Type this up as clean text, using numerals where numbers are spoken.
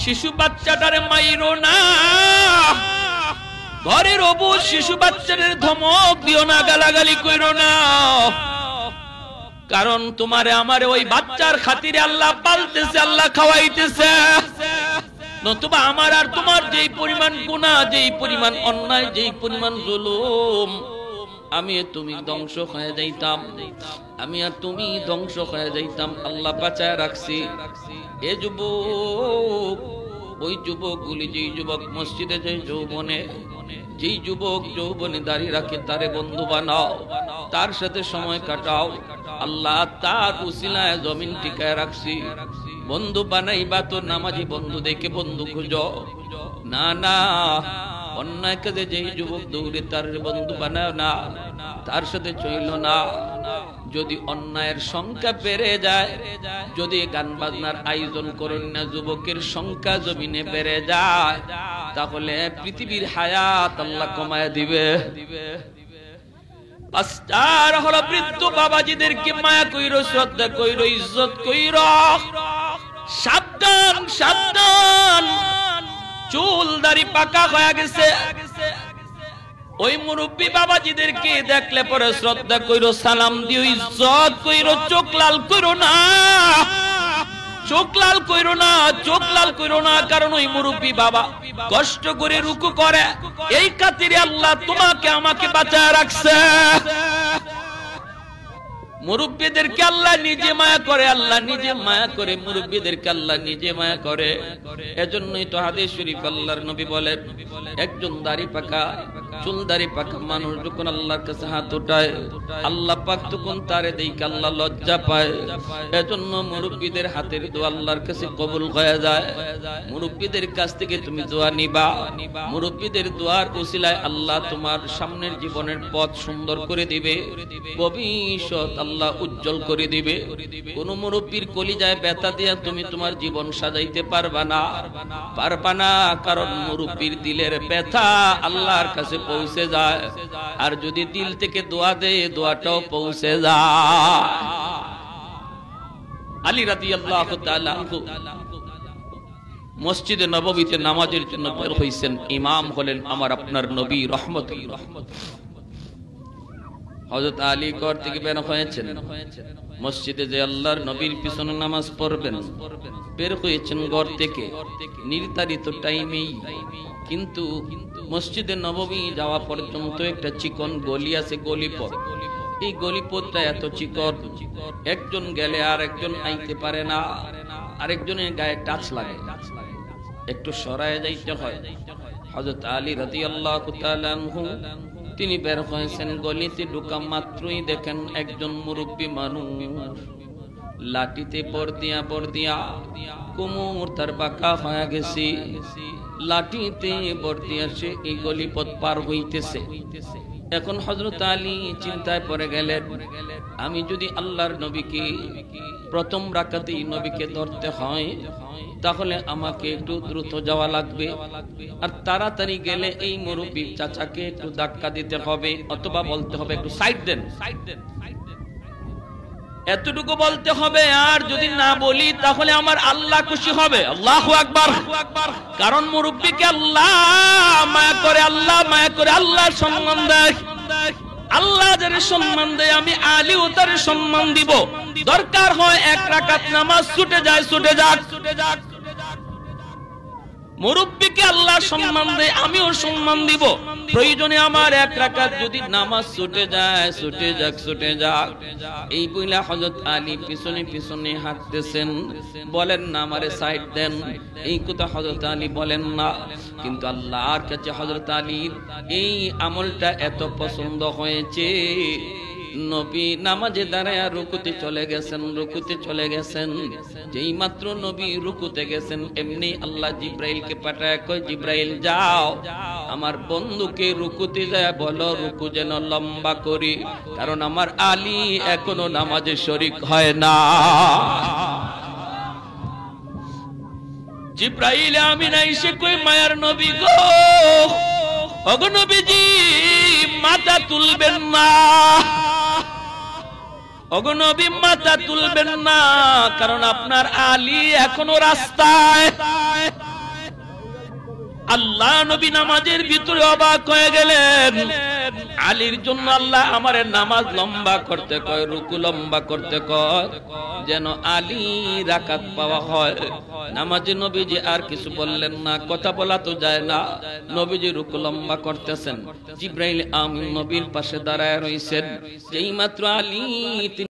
শিশু বাচ্চাটারে মাইরো না, ঘরের অবুঝ শিশু বাচ্চাদের ধমক দিও না, গালাগালি কইরো না। কারণ তোমারে আমারে ওই বাচ্চার খাতিরে আল্লাহ পালতেছে, আল্লাহ খাওয়াইতেছে। নতুবা আমার আর তোমার যেই পরিমাণ গুনাহ, যেই পরিমাণ অন্যায়, যেই পরিমাণ জুলুম, আমি তুমি ধ্বংস হয়ে যাইতাম, আমি আর তুমি ধ্বংস হয়ে যাইতাম। আল্লাহ বাঁচায় রাখছি। এ যুবক, ওই যুবকগুলি, যেই যুবক মসজিদে, যেই যৌবনে, যেই যুবক যৌবনে দাঁড়িয়ে রাখে, তারে বন্ধু বানাও, তার সাথে সময় কাটাও। আল্লাহ তার উসিলায় জমিন টিকায় রাখছি। বন্ধু বানাইবা তো নামাজি বন্ধু দেখে বন্ধু খুঁজো না, না অন্যায় কাজে যেই যুবক দৌড়ে তার বন্ধু বানাও না, তার সাথে চইল না। যদি অন্যায়ের সংখ্যা বেড়ে যায়, যদি গান বাজনার আয়োজন করেন না, যুবকের সংখ্যা জমিনে বেড়ে যায়, তাহলে পৃথিবীর হায়াত আল্লাহ কমায় দিবে। পাঁচটার হলো বৃদ্ধ বাবাজিদেরকে মায়া কইরো, শ্রদ্ধা কইরো, ইজ্জত কইরো। সাবধান, সাবধান, চুল দাড়ি পাকা হয়ে গেছে, ওই মুরব্বী বাবাজিদেরকে দেখলে পরে শ্রদ্ধা কইরো, সালাম দিও, ইজ্জত কইরো। চোখ লাল কইরো না, চোখ লাল কইরো না, চোখ লাল কইরো না। কারণ ওই মুরব্বী বাবা কষ্ট করে রুকু করে, এই খাতিরে আল্লাহ তোমাকে আমাকে বাঁচায় রাখছে। মুরব্বীদেরকে আল্লাহ নিজে মায়া করে, আল্লাহ নিজে মায়া করে, মুরব্বীদেরকে আল্লাহ নিজে মায়া করে। এজন্যই তো হাদিস শরীফ আল্লাহর নবী বলেন, একজন দাড়ি পাকা, চুল দাড়ি পাকা মানুষ যখন আল্লাহর কাছে হাত উঠায়, আল্লাহ পাক তখন তারে দেখে আল্লাহ লজ্জা পায়। এজন্য মুরব্বীদের হাতের দোয়া আল্লাহর কাছে কবুল হয়ে যায়। মুরব্বীদের কাছ থেকে তুমি দোয়া নিবা, মুরব্বীদের দোয়ার উসিলায় আল্লাহ তোমার সামনের জীবনের পথ সুন্দর করে দিবে, ভবিষ্যৎ আল্লাহ উজ্জ্বল করে দিবে। কোন মুরব্বীর কলিজায় ব্যথা দিয়া তুমি তোমার জীবন সাজাইতে পারবা না, পারবা না। কারণ মুরব্বীর দিলের ব্যথা আল্লাহর কাছে পৌঁছে যায়, আর যদি দিল থেকে দোয়া দেয়, দোয়াটাও পৌঁছে যায়। আলী রাদিয়াল্লাহু তাআলা আনহু মসজিদে নববীতে নামাজের জন্য বের হইছেন। ইমাম হলেন আমার আপনার নবী রহমতুল্লাহ। হযরত আলী ঘর থেকে বের হয়েছেন, মসজিদে যে আল্লাহর নবীর পিছনে নামাজ পড়বেন, বের হয়েছেন ঘর থেকে নির্ধারিত টাইমেই। কিন্তু মসজিদে নববী যাওয়া পর্যন্ত একটা চিকন গলি আছে, গলিপথ। এই গলিপথটা এত চিকন, একজন গেলে আর একজন আইতে পারে না, আরেকজনের গায়ে টাচ লাগে, একটু সরায় যাইতে হয়। হযরত আলী রাদিয়াল্লাহু তাআলা আনহু তিনি বের হয়েছেন, গলিতে ঢোকা মাত্রই দেখেন একজন মুরব্বী মানুষ লাঠিতে বর্দিয়া বর্দিয়া, কোমর তার বাঁকা হয়ে গেছে, লাঠিতে বর্দিয়া সে এই গলিপথ পার হইতেছে। এখন হযরত আলী চিন্তায় পড়ে গেলেন, আমি যদি আল্লাহর নবীকে প্রথম রাকাতেই নবীকে ধরতে হয়, তাহলে আমাকে একটু দ্রুত যাওয়া লাগবে, আর তাড়াতাড়ি গেলে এই মুরব্বী চাচাকে একটু ধাক্কা দিতে হবে, অথবা বলতে হবে একটু সাইড দেন, এতটুকু বলতে হবে। আর যদি না বলি তাহলে আমার আল্লাহ খুশি হবে। আল্লাহু আকবার। কারণ মুরব্বীকে আল্লাহ মায়া করে, আল্লাহ মায়া করে, আল্লাহ সম্মান দেয়। আল্লাহ যারে সম্মান দেয়, আমি আলীও তার সম্মান দিব। দরকার হয় এক রাকাত নামাজ ছুটে যায়, ছুটে যাক। মুরব্বীকে আল্লাহ সম্মান দেয়, আমিও সম্মান দিব। প্রয়োজনে আমার এক রাকাত যদি নামাজ ছুটে যায়, ছুটে যাক, ছুটে যাক। এই বইলা হযরত আলী পিছনে পিছনে হাঁটতেছেন, বলেন না আমারে সাইড দেন, এই কথা হযরত আলী বলেন না। কিন্তু আল্লাহর কাছে হযরত আলীর এই আমলটা এত পছন্দ হয়েছে, নবী নামাজে দাঁড়ায় রুকুতে চলে গেছেন, রুকুতে চলে গেছেন। যেই মাত্র নবী রুকুতে গেছেন, এমনি আল্লাহ জিব্রাইলকে পাঠায়, কয় জিব্রাইল যাও আমার বন্ধুকে রুকুতে যায় বলো রুকু যেন লম্বা করি, কারণ আমার আলী এখনো নামাজে শরীক হয় না। জিব্রাইল আমিন আইসে কই, মায়ার নবী গো, ওগো নবীজি মাথা তুলবেন না, ওগো নবী মাথা তুলবেন না, কারণ আপনার আলী এখনো রাস্তায়। আল্লাহ নবী নামাজের ভিতরে অবাক হয়ে গেলেন। আলীর জন্য আল্লাহ আমারে নামাজ লম্বা করতে কয়, রুকু লম্বা করতে কয়, যেন আলী রাকাত পাওয়া হয়। নামাজে নবীজি আর কিছু বললেন না, কথা বলা তো যায় না। নবীজি রুকু লম্বা করতেছেন, জিবরাইল আমিন নবীর পাশে দাঁড়ায় রইছেন। যেই মাত্র আলী